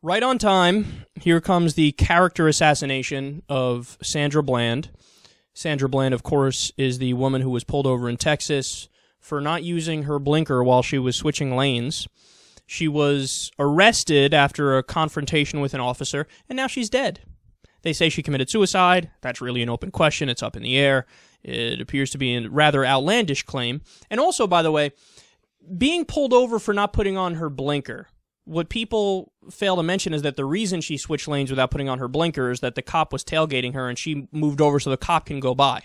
Right on time, here comes the character assassination of Sandra Bland. Sandra Bland, of course, is the woman who was pulled over in Texas for not using her blinker while she was switching lanes. She was arrested after a confrontation with an officer, and now she's dead. They say she committed suicide. That's really an open question. It's up in the air. It appears to be a rather outlandish claim. And also, by the way, being pulled over for not putting on her blinker. What people fail to mention is that the reason she switched lanes without putting on her blinker is that the cop was tailgating her and she moved over so the cop can go by.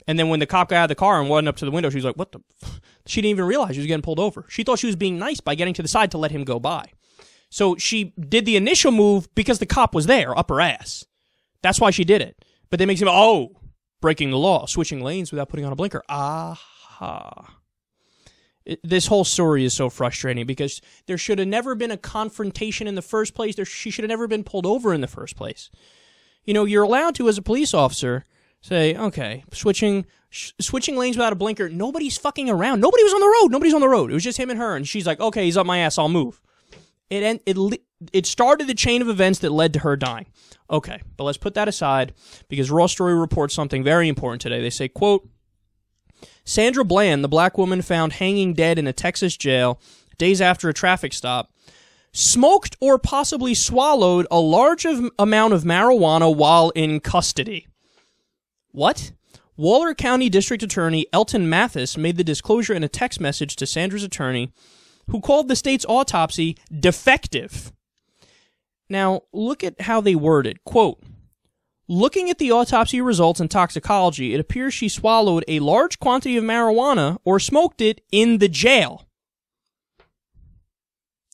And then when the cop got out of the car and went up to the window, she was like, what the f-? She didn't even realize she was getting pulled over. She thought she was being nice by getting to the side to let him go by. So she did the initial move because the cop was there, up her ass. That's why she did it. But they make him, breaking the law, switching lanes without putting on a blinker. Aha. This whole story is so frustrating because there should have never been a confrontation in the first place. She should have never been pulled over in the first place. You know, you're allowed to, as a police officer, say, okay, switching lanes without a blinker. Nobody's fucking around. Nobody was on the road. Nobody's on the road. It was just him and her. And she's like, okay, he's up my ass. I'll move. It started the chain of events that led to her dying. Okay, but let's put that aside because Raw Story reports something very important today. They say, quote, Sandra Bland, the black woman found hanging dead in a Texas jail days after a traffic stop, smoked or possibly swallowed a large amount of marijuana while in custody. What? Waller County District Attorney Elton Mathis made the disclosure in a text message to Sandra's attorney, who called the state's autopsy defective. Now, look at how they worded. Quote, looking at the autopsy results and toxicology, it appears she swallowed a large quantity of marijuana or smoked it in the jail.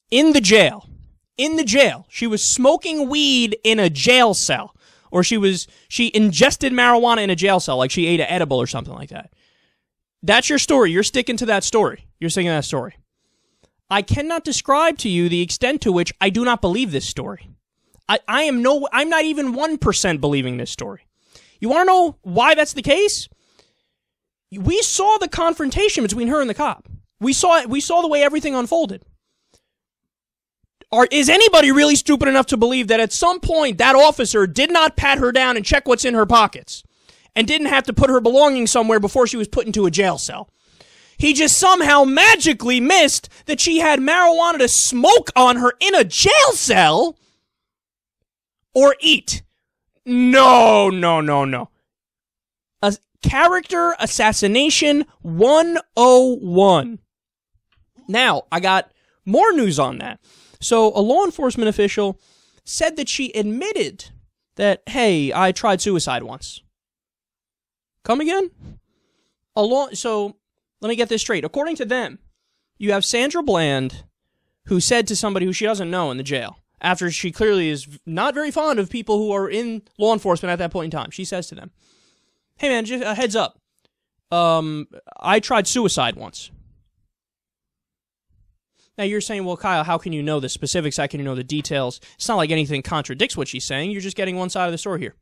In the jail. In the jail. She was smoking weed in a jail cell. Or she ingested marijuana in a jail cell, like she ate an edible or something like that. That's your story. You're sticking to that story. You're sticking to that story. I cannot describe to you the extent to which I do not believe this story. I'm not even 1% believing this story. You want to know why that's the case? We saw the confrontation between her and the cop. We saw the way everything unfolded. Is anybody really stupid enough to believe that at some point that officer did not pat her down and check what's in her pockets and didn't have to put her belongings somewhere before she was put into a jail cell? He just somehow magically missed that she had marijuana to smoke on her in a jail cell or eat. No. A character assassination 101. Now, I got more news on that. So, a law enforcement official said that she admitted that, hey, I tried suicide once. Come again? So, let me get this straight. According to them, you have Sandra Bland, who said to somebody who she doesn't know in the jail, after she clearly is not very fond of people who are in law enforcement at that point in time, she says to them, hey man, just a heads up, I tried suicide once. Now you're saying, well, Kyle, how can you know the specifics? How can you know the details? It's not like anything contradicts what she's saying. You're just getting one side of the story here.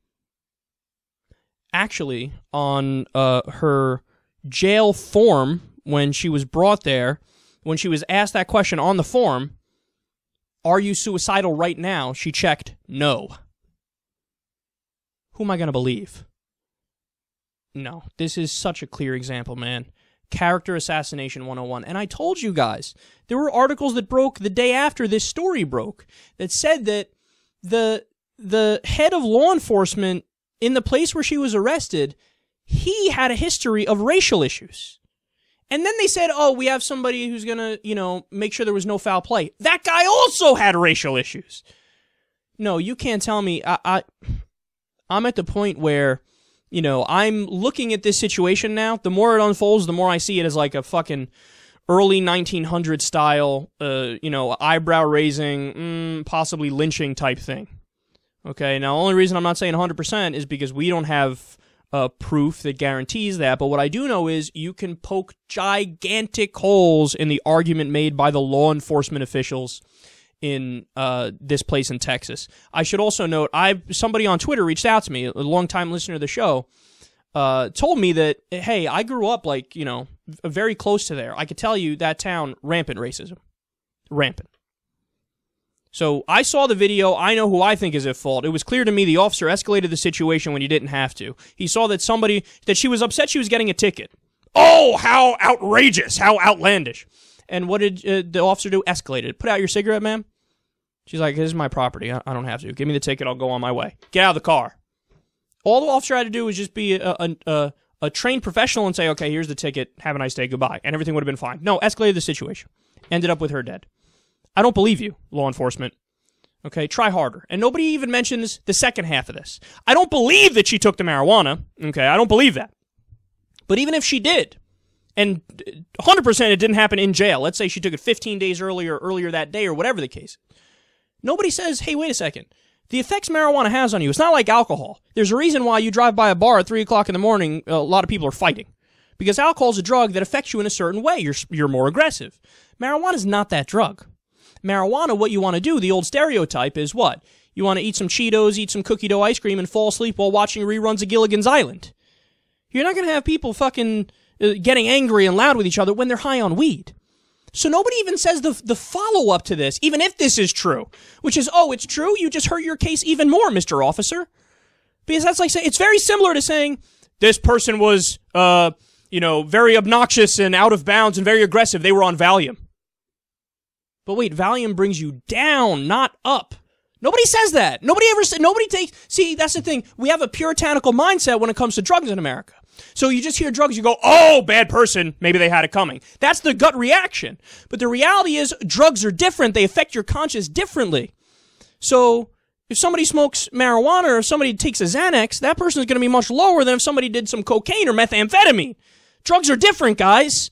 Actually, on her jail form, when she was brought there, when she was asked that question on the form, are you suicidal right now? She checked no. Who am I going to believe? No, this is such a clear example, man. Character assassination 101. And I told you guys, there were articles that broke the day after this story broke that said that the head of law enforcement in the place where she was arrested, he had a history of racial issues. And then they said, oh, we have somebody who's going to, make sure there was no foul play. That guy also had racial issues. No, you can't tell me. I'm at the point where, I'm looking at this situation now. The more it unfolds, the more I see it as like a fucking early 1900s style, eyebrow raising, possibly lynching type thing. Okay, now the only reason I'm not saying 100% is because we don't have proof that guarantees that, but what I do know is you can poke gigantic holes in the argument made by the law enforcement officials in this place in Texas. I should also note, somebody on Twitter reached out to me, a longtime listener of the show, told me that, hey, I grew up very close to there. I could tell you that town, rampant racism. Rampant. So I saw the video. I know who I think is at fault. It was clear to me the officer escalated the situation when he didn't have to. He saw that she was upset she was getting a ticket. Oh, how outrageous, how outlandish. And what did the officer do? Escalated. Put out your cigarette, ma'am. She's like, this is my property. I don't have to. Give me the ticket. I'll go on my way. Get out of the car. All the officer had to do was just be a trained professional and say, okay, here's the ticket. Have a nice day. Goodbye. And everything would have been fine. No, escalated the situation. Ended up with her dead. I don't believe you, law enforcement. Okay, try harder. And nobody even mentions the second half of this. I don't believe that she took the marijuana. Okay, I don't believe that. But even if she did, and 100% it didn't happen in jail. Let's say she took it 15 days earlier that day, or whatever the case. Nobody says, hey, wait a second. The effects marijuana has on you, it's not like alcohol. There's a reason why you drive by a bar at 3 o'clock in the morning, a lot of people are fighting. Because alcohol is a drug that affects you in a certain way. You're more aggressive. Marijuana is not that drug. Marijuana, what you want to do, the old stereotype is what? You want to eat some Cheetos, eat some cookie dough ice cream, and fall asleep while watching reruns of Gilligan's Island. You're not going to have people fucking getting angry and loud with each other when they're high on weed. So nobody even says the follow-up to this, even if this is true, which is, oh, it's true? You just hurt your case even more, Mr. Officer. Because that's like saying, it's very similar to saying, this person was, very obnoxious and out of bounds and very aggressive. They were on Valium. But wait, Valium brings you down, not up. Nobody says that. See, that's the thing. We have a puritanical mindset when it comes to drugs in America. So you just hear drugs, you go, oh, bad person, maybe they had it coming. That's the gut reaction. But the reality is, drugs are different. They affect your conscience differently. So if somebody smokes marijuana or if somebody takes a Xanax, that person is going to be much lower than if somebody did some cocaine or methamphetamine. Drugs are different, guys.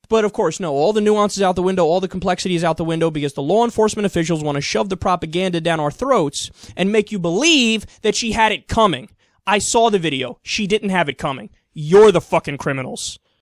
But of course, no, all the nuances out the window, all the complexities out the window, because the law enforcement officials want to shove the propaganda down our throats and make you believe that she had it coming. I saw the video. She didn't have it coming. You're the fucking criminals.